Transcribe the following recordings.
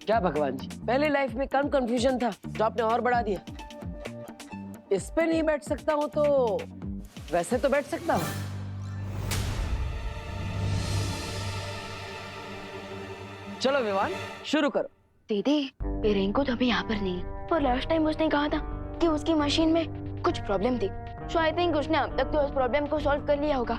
क्या भगवान जी, पहले लाइफ में कम कंफ्यूजन था जो आपने और बढ़ा दिया। इस पे नहीं बैठ सकता हूँ तो वैसे तो बैठ सकता हूँ। चलो विवान शुरू करो। दीदी ये रिंकू तो अभी यहाँ पर नहीं है, पर लास्ट टाइम उसने कहा था कि उसकी मशीन में कुछ प्रॉब्लम थी। सो आई थिंक उसने अब तक तो उस प्रॉब्लम को सॉल्व कर लिया होगा।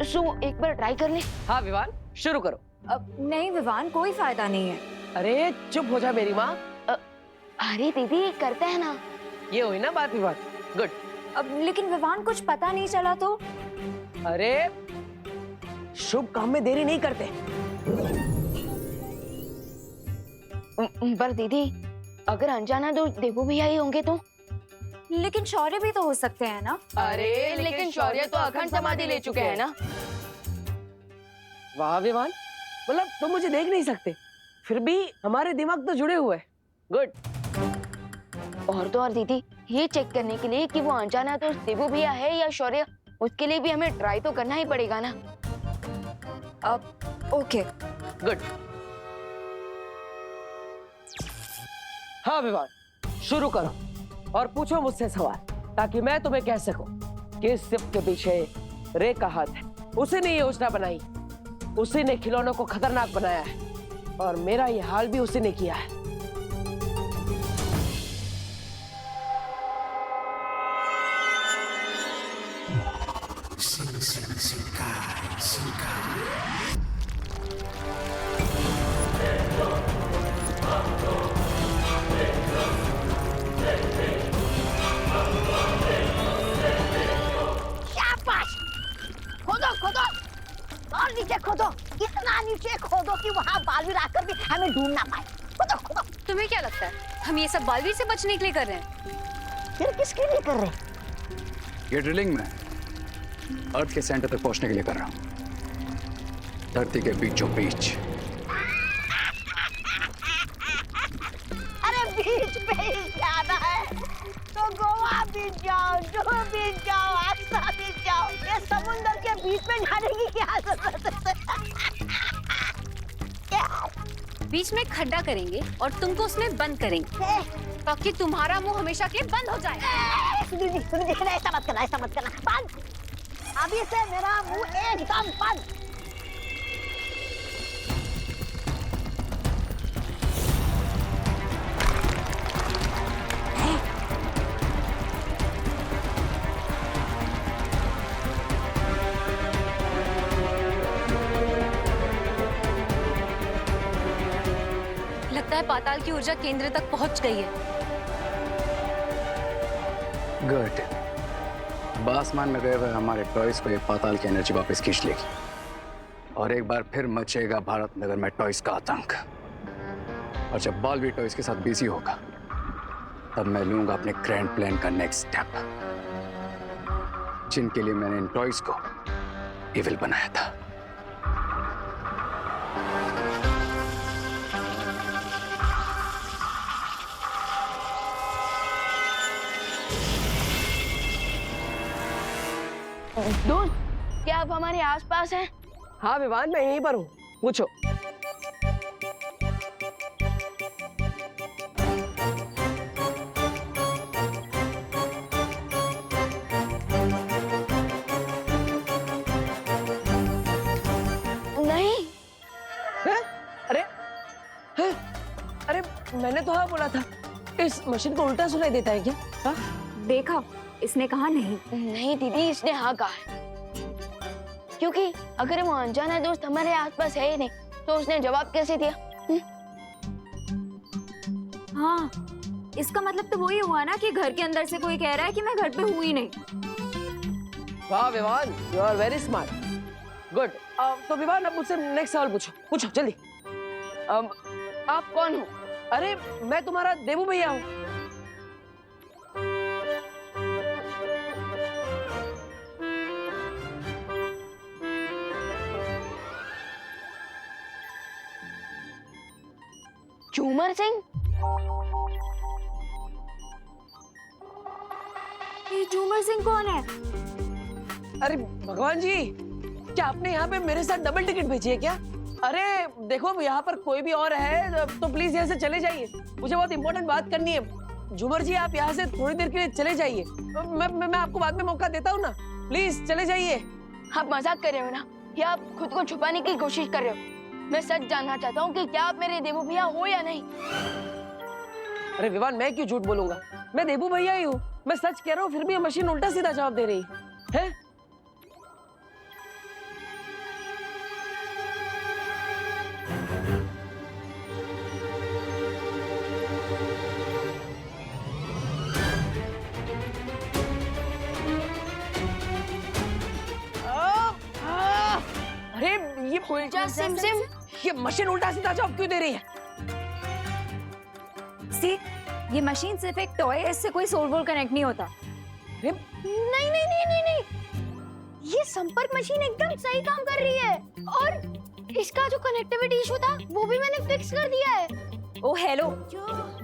सो एक बार ट्राई कर ले। हाँ विवान शुरू करो। अब नहीं विवान, कोई फायदा नहीं है। अरे चुप हो जा मेरी माँ। अरे दीदी करते हैं ना। ये हुई ना बात विवान। गुड। अब लेकिन विवान कुछ पता नहीं चला तो? अरे शुभ काम में देरी नहीं करते। पर दीदी अगर अनजाना दोस्त देवू भैया ही होंगे तो? लेकिन शौर्य भी तो हो सकते हैं ना। अरे लेकिन शौर्य तो अखंड समाधि ले चुके हैं ना। वाह विवान, मतलब तुम मुझे देख नहीं सकते फिर भी हमारे दिमाग तो जुड़े हुए हैं। गुड। और तो और दीदी ये चेक करने के लिए कि वो अनजाना दोस्त देवू भैया है या शौर्य, उसके लिए भी हमें ट्राई तो करना ही पड़ेगा ना। अब ओके। गुड। हाँ विवान शुरू करो और पूछो मुझसे सवाल ताकि मैं तुम्हें कह सकूं कि इस सिर्फ के पीछे रे का हाथ है। उसी ने ये योजना बनाई, उसी ने खिलौनों को खतरनाक बनाया है और मेरा ये हाल भी उसी ने किया है। खोदो खोदो और नीचे खोदो, इतना नीचे खोदो कि वहाँ बालवीर आकर भी हमें ढूंढ ना पाए। खोदो खोदो। तुम्हें क्या लगता है हम ये सब बालवीर से बचने के लिए कर रहे हैं? फिर किसके लिए कर रहे हैं? ये ड्रिलिंग में अर्थ के सेंटर तक पहुंचने के लिए कर रहा हूं, धरती के बीचों बीच। अरे बीच पे ही जाना है तो गोवा बीच जाओ, जुहू बीच जाओ, आगरा बीच जाओ। ये समुद्र के बीच में जाने की क्या जरूरत है? बीच में खड्डा करेंगे और तुमको उसमें बंद करेंगे ताकि तुम्हारा मुंह हमेशा के लिए बंद हो जाए। सुनिए ऐसा मत करना, ऐसा मत करना। बंद, अभी से मेरा मुंह एकदम बंद। लगता है पाताल की ऊर्जा केंद्र तक पहुंच गई है। गुड। आसमान में गए हुए हमारे टॉयज को ये पाताल की एनर्जी वापस खींच लेगी और एक बार फिर मचेगा भारत नगर में टॉयज का आतंक। और जब बालवीर टॉयज के साथ बिजी होगा तब मैं लूंगा अपने ग्रैंड प्लान का नेक्स्ट स्टेप, जिनके लिए मैंने इन टॉयज को इविल बनाया था। दोस्त क्या आप हमारे आसपास हैं? हाँ विवान मैं यहीं पर हूँ, पूछो। नहीं। है? अरे है? अरे मैंने तो हाँ बोला था। इस मशीन को उल्टा सुनाई देता है क्या? हाँ? देखा, इसने कहा नहीं। नहीं दीदी इसने हाँ कहा है, क्योंकि अगर वो अनजाना दोस्त हमारे आसपास है ही नहीं तो उसने जवाब कैसे दिया? हाँ, इसका मतलब तो वही हुआ ना कि घर के अंदर से कोई कह रहा है कि मैं घर पे हूँ ही नहीं। वाह Vivaan, you are very smart. Good. तो विवान अब मुझसे नेक्स्ट सवाल पूछो, पूछो जल्दी। आप कौन हो? अरे मैं तुम्हारा देवू भैया हूँ। झूमर सिंह? ये झूमर सिंह कौन है? अरे भगवान जी, क्या आपने यहाँ पे मेरे साथ डबल टिकट भेजी है क्या? अरे देखो यहाँ पर कोई भी और है तो प्लीज यहाँ से चले जाइए, मुझे बहुत इंपॉर्टेंट बात करनी है। झूमर जी आप यहाँ से थोड़ी देर के लिए चले जाइए, मैं आपको बाद में मौका देता हूँ ना, प्लीज चले जाइए। आप मजाक कर रहे हो ना, या आप खुद को छुपाने की कोशिश कर रहे हो? मैं सच जानना चाहता हूँ कि क्या आप मेरे देवू भैया हो या नहीं। अरे विवान, मैं क्यों झूठ बोलूंगा, मैं देबू भैया ही हूँ, मैं सच कह रहा हूँ, फिर भी ये मशीन उल्टा सीधा जवाब दे रही है। अरे ये उल्टा सिम सिम, ये मशीन उल्टा सीधा जवाब क्यों दे रही है? सी, ये मशीन सिर्फ एक टॉय है, इससे कोई सोल वोल कनेक्ट नहीं होता। अरे नहीं नहीं नहीं नहीं नहीं, ये संपर्क मशीन एकदम सही काम कर रही है, और इसका जो कनेक्टिविटी इशू था वो भी मैंने फिक्स कर दिया है। ओ हेलो,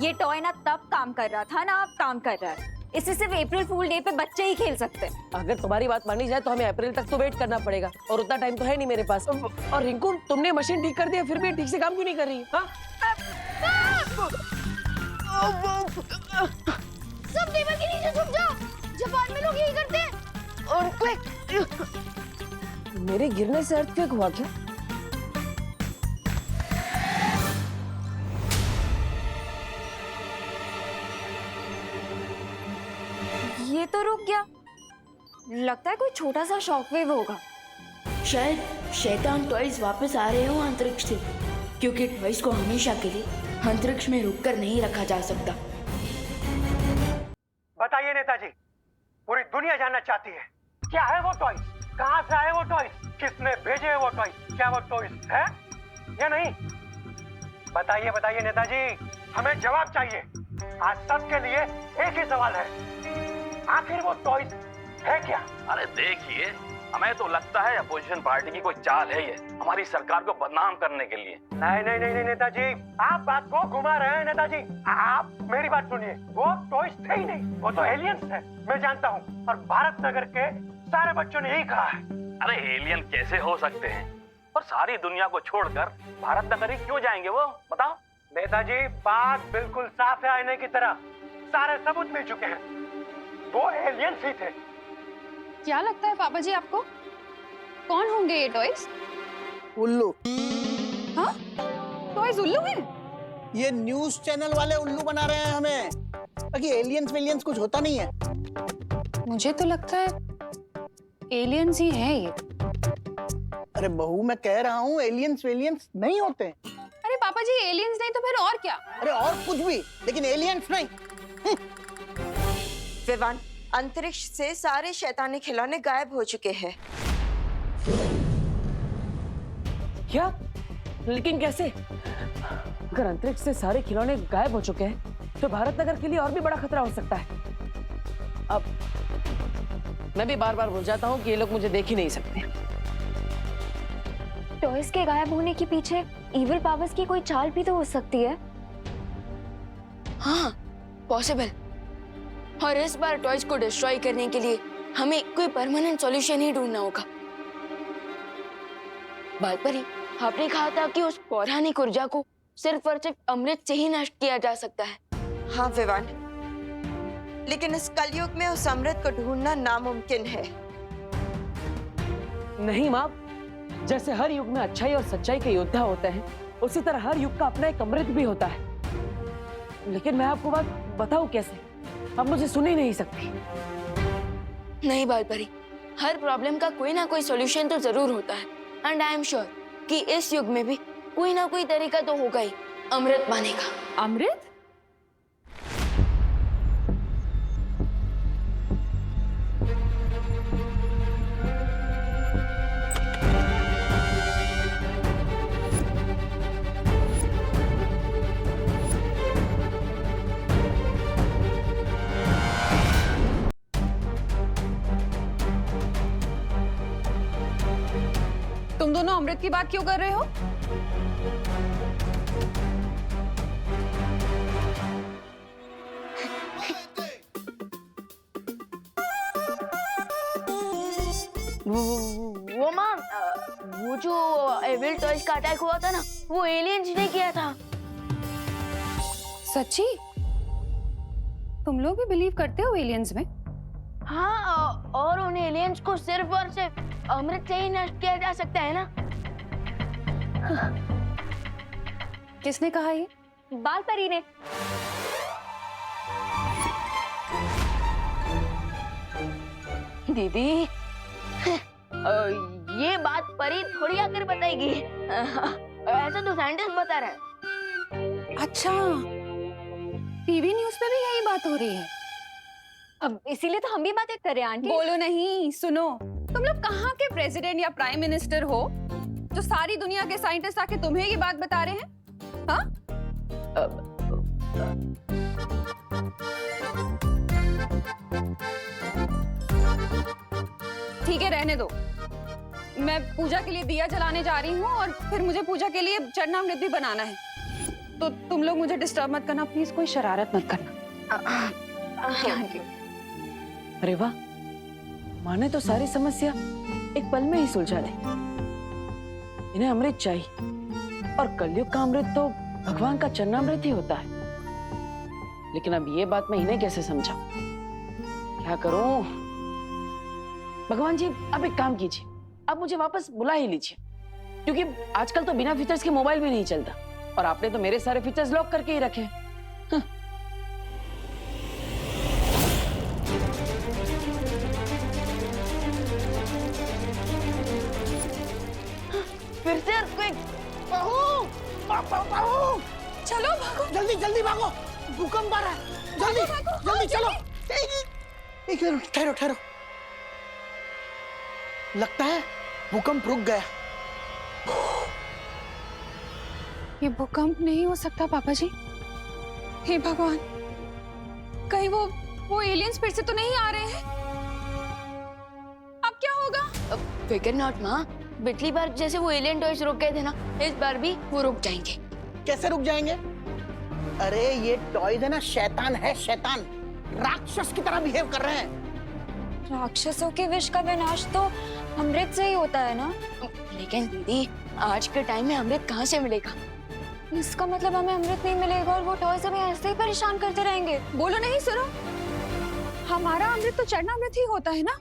ये टॉय ना तब काम कर रहा था ना अब काम कर रहा है। इसे सिर्फ अप्रैल फूल डे पे बच्चे ही खेल सकते हैं। अगर तुम्हारी बात मानी जाए तो हमें अप्रैल तक तो वेट करना पड़ेगा, और उतना टाइम तो है नहीं मेरे पास। और रिंकू, तुमने मशीन ठीक कर दिया फिर भी ठीक से काम क्यों नहीं कर रही? हाँ? सब टेबल के नीचे छुप जाओ, जापान में लोग यही करते हैं। और मेरे गिरने से अर्थक्वेक हुआ क्या? ये तो रुक गया, लगता है कोई छोटा सा शॉकवेव होगा। शायद शैतान टॉयज वापस आ रहे हो अंतरिक्ष से, क्योंकि टॉयज को हमेशा के लिए अंतरिक्ष में रुककर नहीं रखा जा सकता। बताइए नेताजी, पूरी दुनिया जानना चाहती है क्या है वो टॉय, कहाँ से आए वो टॉय, किसने भेजे है वो टॉय, क्या वो टॉय है या नहीं? बताइए बताइए नेताजी, हमें जवाब चाहिए। आज सबके लिए एक ही सवाल है, आखिर वो टॉय है क्या? अरे देखिए, हमें तो लगता है अपोजिशन पार्टी की कोई चाल है ये, हमारी सरकार को बदनाम करने के लिए। नहीं नहीं नहीं नहीं नेताजी, आप बात को घुमा रहे हैं नेताजी। आप मेरी बात सुनिए, वो टॉयज थे ही नहीं, वो तो एलियंस है, मैं जानता हूँ, और भारत नगर के सारे बच्चों ने यही कहा है। अरे एलियन कैसे हो सकते हैं, और सारी दुनिया को छोड़कर भारत नगर ही क्यों जाएंगे वो, बताओ? नेताजी बात बिल्कुल साफ है आईने की तरह, सारे सबूत मिल चुके हैं, वो एलियंस ही थे। क्या लगता है पापा जी आपको, कौन होंगे ये टॉयज? उल्लू। हाँ, टॉयज उल्लू हैं? ये न्यूज चैनल वाले उल्लू बना रहे हैं हमें, बाकी एलियंस वेलियंस कुछ होता नहीं है। मुझे तो लगता है एलियंस ही हैं ये। अरे बहू, मैं कह रहा हूँ एलियंस वेलियंस नहीं होते। अरे पापा जी, एलियंस नहीं तो फिर और क्या? अरे और कुछ भी, लेकिन एलियंस नहीं। विवान, अंतरिक्ष से सारे शैतानी खिलौने गायब हो चुके हैं। क्या? लेकिन कैसे? अगर अंतरिक्ष से सारे खिलौने गायब हो चुके हैं तो भारत नगर के लिए और भी बड़ा खतरा हो सकता है। अब मैं भी बार बार भूल जाता हूँ कि ये लोग मुझे देख ही नहीं सकते। टॉयज के गायब होने के पीछे इविल पावर्स की कोई चाल भी तो हो सकती है। हाँ, पॉसिबल। और इस बार टॉयज को डिस्ट्रॉय करने के लिए हमें कोई परमानेंट सॉल्यूशन ही ढूंढना होगा। बात पर ही आपने कहा था कि उस पौराणिक ऊर्जा को सिर्फ और सिर्फ अमृत से ही नष्ट किया जा सकता है। हाँ विवान, लेकिन इस कलयुग में उस अमृत को ढूंढना नामुमकिन है। नहीं माँ, जैसे हर युग में अच्छाई और सच्चाई के योद्धा होते हैं, उसी तरह हर युग का अपना एक अमृत भी होता है। लेकिन मैं आपको बात बताऊं कैसे? आप मुझे सुन ही नहीं सकती। नहीं बालपरी, हर प्रॉब्लम का कोई ना कोई सॉल्यूशन तो जरूर होता है, एंड आई एम श्योर कि इस युग में भी कोई ना कोई तरीका तो होगा ही अमृत पाने का। अमृत? तुम दोनों अमृत की बात क्यों कर रहे हो? वो माँ, वो जो एविल टॉयज का अटैक हुआ था ना, वो एलियंस ने किया था। सच्ची? तुम लोग भी बिलीव करते हो एलियंस में? हाँ, और उन एलियंस को सिर्फ और सिर्फ अमृत से ही नष्ट किया जा सकता है ना। किसने कहा ये? बाल परी ने। दीदी, ये बात परी थोड़ी आकर बताएगी। ऐसा तो साइंटिस्ट बता रहे हैं। अच्छा, टीवी न्यूज़ पे भी यही बात हो रही है। अब इसीलिए तो हम भी बातें कर रहे हैं आंटी। बोलो नहीं, सुनो। तुम लोग कहाँ के प्रेसिडेंट या प्राइम मिनिस्टर हो जो सारी दुनिया के साइंटिस्ट आके तुम्हें ये बात बता रहे हैं? हाँ? ठीक है, रहने दो। मैं पूजा के लिए दिया जलाने जा रही हूँ और फिर मुझे पूजा के लिए चरणामृत भी बनाना है, तो तुम लोग मुझे डिस्टर्ब मत करना प्लीज, कोई शरारत मत करना। अरे वाह, माँ ने तो सारी समस्या एक पल में ही सुलझा दी। इन्हें अमृत चाहिए और कलयुग का अमृत तो भगवान का चरणामृत ही होता है। लेकिन अब ये बात मैं इन्हें कैसे समझाऊं? क्या करूं? भगवान जी, अब एक काम कीजिए, आप मुझे वापस बुला ही लीजिए, क्योंकि आजकल तो बिना फीचर्स के मोबाइल भी नहीं चलता और आपने तो मेरे सारे फीचर्स लॉक करके ही रखे हैं। फिर से earthquake। बाबू, चलो भागो, जल्दी जल्दी भागो, भूकंप आ रहा है, जल्दी जल्दी चलो। एक मिनट, ठहरो ठहरो, लगता है भूकंप रुक गया। ये भूकंप नहीं हो सकता पापा जी। हे भगवान, कहीं वो एलियंस फिर से तो नहीं आ रहे हैं? अब क्या होगा? फिकर नॉट माँ, पिछली बार जैसे वो एलियन टॉयज रुक गए थे ना, इस बार भी वो रुक जाएंगे। कैसे रुक जाएंगे? अरे ये टॉयज है ना, शैतान है, शैतान राक्षस की तरह बिहेव कर रहे हैं। राक्षसों के विष का विनाश तो अमृत से ही होता है ना। लेकिन दीदी, आज के टाइम में अमृत कहाँ से मिलेगा? इसका मतलब हमें अमृत नहीं मिलेगा और वो टॉयज हमें ऐसे ही परेशान करते रहेंगे। बोलो नहीं, सुनो, हमारा अमृत तो चरणामृत ही होता है ना।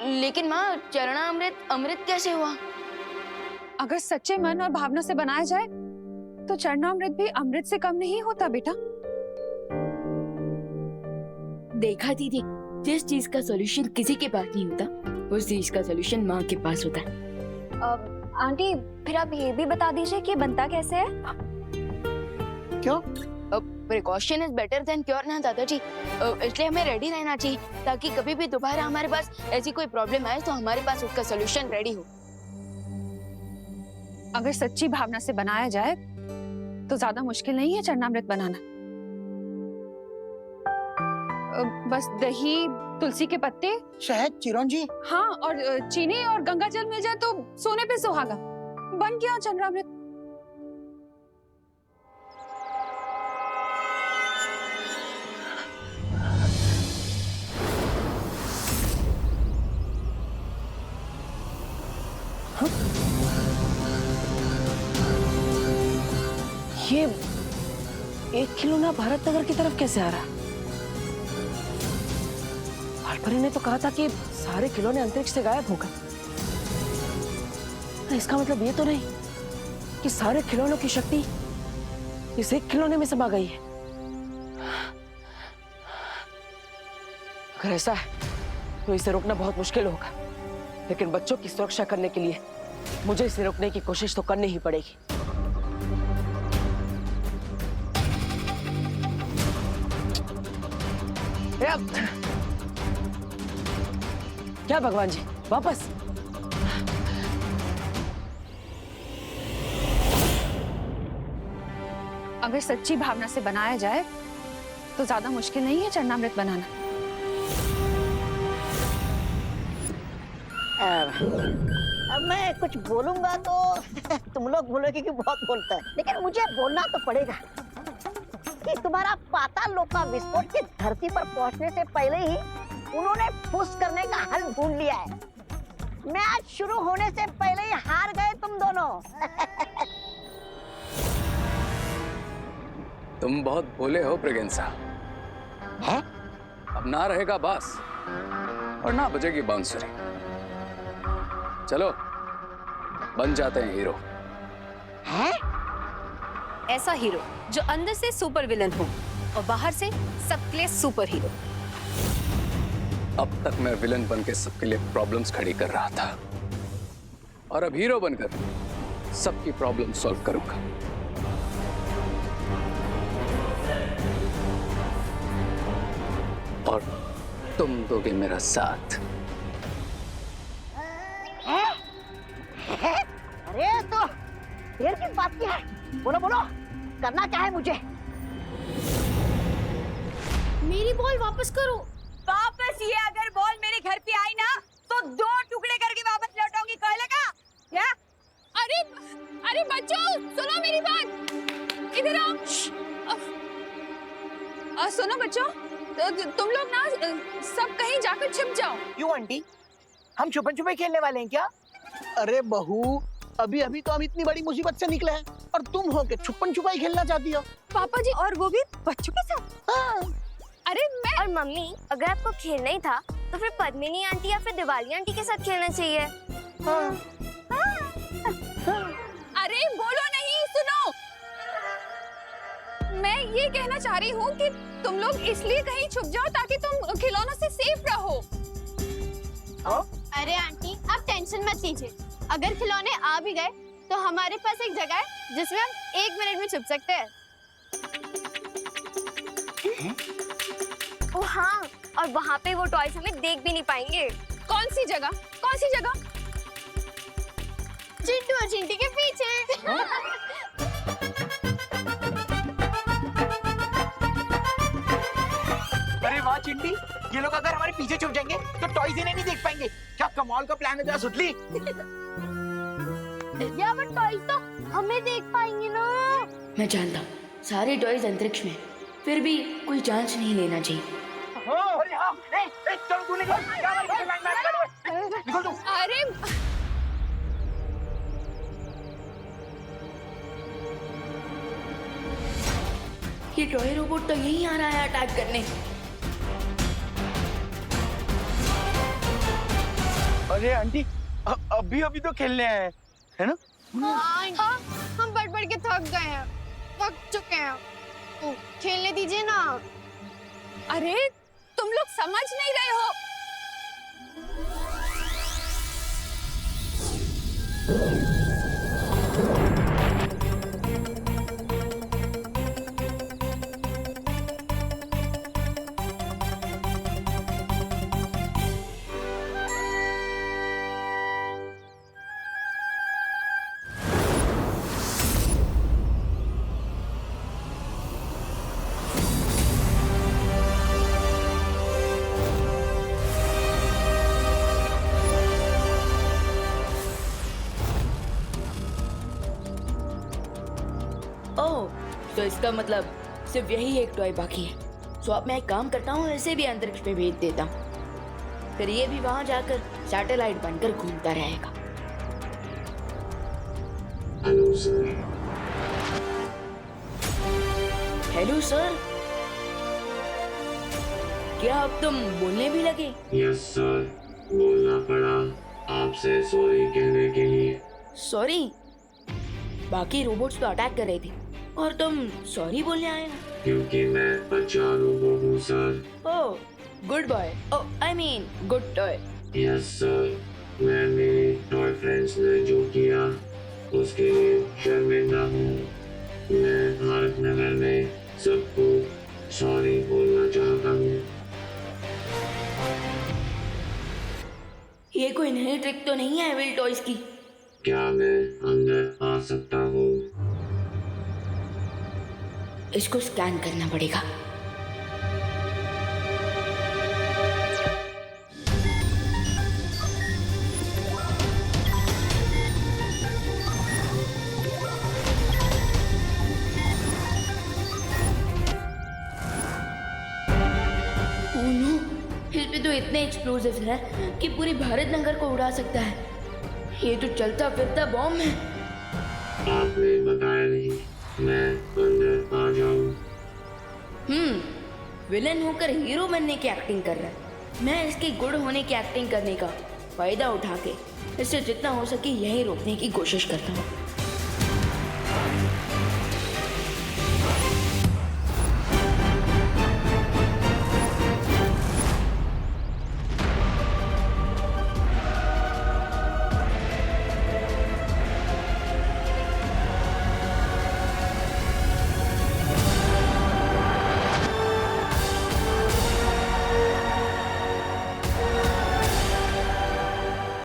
लेकिन माँ, चरणामृत अमृत कैसे हुआ? अगर सच्चे मन और भावना से बनाया जाए तो चरणामृत भी अमृत से कम नहीं होता बेटा। देखा दीदी, जिस चीज का सॉल्यूशन किसी के पास नहीं होता, उस चीज का सॉल्यूशन माँ के पास होता है। आंटी, फिर आप ये भी बता दीजिए कि बनता कैसे है? क्यों? Precaution is better than cure ना दादाजी, इसलिए हमें रेडी रहना चाहिए ताकि कभी भी दोबारा हमारे पास ऐसी कोई प्रॉब्लम आए तो हमारे पास उसका सॉल्यूशन रेडी हो। अगर सच्ची भावना से बनाया जाए तो ज्यादा मुश्किल नहीं है चरणामृत बनाना। बस दही, तुलसी के पत्ते, शहद, चिरौंजी, हाँ, और चीनी और गंगा जल मिल जाए तो सोने पे सुहागा, बन गया चरणामृत। ये एक खिलौना भारत नगर की तरफ कैसे आ रहा? भालपरी ने तो कहा था कि सारे खिलौने अंतरिक्ष से गायब हो गए। इसका मतलब ये तो नहीं कि सारे खिलौनों की शक्ति इस एक खिलौने में समा गई है। अगर ऐसा है तो इसे रोकना बहुत मुश्किल होगा, लेकिन बच्चों की सुरक्षा करने के लिए मुझे इसे रोकने की कोशिश तो करनी ही पड़ेगी। क्या भगवान जी, वापस? अगर सच्ची भावना से बनाया जाए तो ज्यादा मुश्किल नहीं है चरणामृत बनाना। अब मैं कुछ बोलूंगा तो तुम लोग बोलोगे कि बहुत बोलता है, लेकिन मुझे बोलना तो पड़ेगा कि तुम्हारा पाताल लोक का विस्फोट की धरती पर पहुंचने से पहले ही उन्होंने फुस करने का हल ढूंढ लिया है। मैच शुरू होने से पहले ही हार गए तुम दोनों। तुम बहुत भोले हो प्रेगेंसा। हैं? अब ना रहेगा बास और ना बजेगी बांसुरी। चलो बन जाते हैं हीरो। हैं? ऐसा हीरो जो अंदर से सुपर विलन हो और बाहर से सबके लिए सुपर हीरो। अब तक मैं विलन बन के सबके लिए प्रॉब्लम्स खड़ी कर रहा था और अब हीरो बनकर सबकी प्रॉब्लम सॉल्व करूंगा। और तुम दोगे मेरा साथ। अरे तो देर किस बात की है? बोलो बोलो, करना क्या है मुझे? मेरी बॉल वापस करो। वापस ये अगर बॉल मेरे घर पे आई ना तो 2 टुकड़े करके वापस लौटाऊंगी, कह लगा क्या? अरे अरे बच्चों सुनो मेरी बात, इधर आओ। सुनो बच्चों, तुम लोग ना सब कहीं जाकर छिप जाओ। क्यों आंटी, हम छुपन छुपाई खेलने वाले हैं क्या? अरे बहू, अभी अभी तो हम इतनी बड़ी मुसीबत से निकले हैं और तुम हो के छुपन छुपाई खेलना चाहती हो? पापा जी, और वो भी बच्चों के साथ? हाँ। अरे मैं और मम्मी, अगर आपको खेलना ही था तो फिर पद्मिनी आंटी या फिर दिवाली आंटी के साथ खेलना चाहिए। अरे बोलो नहीं, सुनो। मैं ये कहना चाह रही हूँ कि तुम लोग इसलिए कहीं छुप जाओ ताकि तुम खिलौनों से सेफ रहो। अरे आंटी, आप टेंशन मत लीजिए। अगर खिलौने आ भी गए तो हमारे पास एक जगह है जिसमें हम 1 मिनट में छुप सकते हैं। ओ हाँ, और वहाँ पे वो टॉयज हमें देख भी नहीं पाएंगे। कौन सी जगह? कौन सी जगह? चिंटू और चिंटी के पीछे। अरे वाह चिंटी, ये लोग अगर हमारे पीछे छुप जाएंगे तो टॉयज इन्हें नहीं देख पाएंगे। क्या कमाल का प्लान है जरा सुतली। या वो टॉयज तो हमें देख पाएंगे ना। मैं जानता हूँ सारे टॉयज अंतरिक्ष में, फिर भी कोई चांस नहीं लेना चाहिए। अरे हाँ, चलो तू निकल, निकल तू। अरे ये टॉय रोबोट तो यहीं आ रहा है अटैक करने। अरे आंटी, अभी अभी तो खेलने आए हैं, है ना? हाँ, हम बढ़ बढ़ के थक गए हैं, थक चुके हैं। तो खेलने दीजिए ना। अरे तुम लोग समझ नहीं रहे हो। ओह, तो इसका मतलब सिर्फ यही एक टॉय बाकी है। सो अब मैं एक काम करता हूँ, इसे भी अंतरिक्ष में भेज देता हूँ। फिर ये भी वहां जाकर सैटेलाइट बनकर घूमता रहेगा। Hello sir. हेलो सर, क्या अब तुम बोलने भी लगे? यस सर, बोलना पड़ा आपसे सॉरी कहने के लिए। सॉरी? बाकी रोबोट्स तो अटैक कर रहे थे और तुम सॉरी बोलने आए ना? क्योंकि मैं अच्छा रोबोट हूँ sir. Oh, good boy. Oh, I mean good toy. Yes sir, मैं मेरे टॉय फ्रेंड्स ने जो किया उसके लिए शर्मिंदा हूँ। मैं भारत नगर में सबको सॉरी बोलना चाहता हूँ। ये कोई नई ट्रिक तो नहीं है एविल टॉयज की? क्या मैं अंदर आ सकता हूँ? इसको स्कैन करना पड़ेगा। ओह नो, इस पे तो इतने एक्सप्लोसिव हैं कि पूरी भारत नगर को उड़ा सकता है। ये तो चलता फिरता बॉम्ब है। आपने बताया नहीं, मैं अंदर आ जाऊं? विलन होकर हीरो बनने की एक्टिंग कर रहा है। मैं इसके गुड होने की एक्टिंग करने का फायदा उठा के इससे जितना हो सके यही रोकने की कोशिश करता हूँ।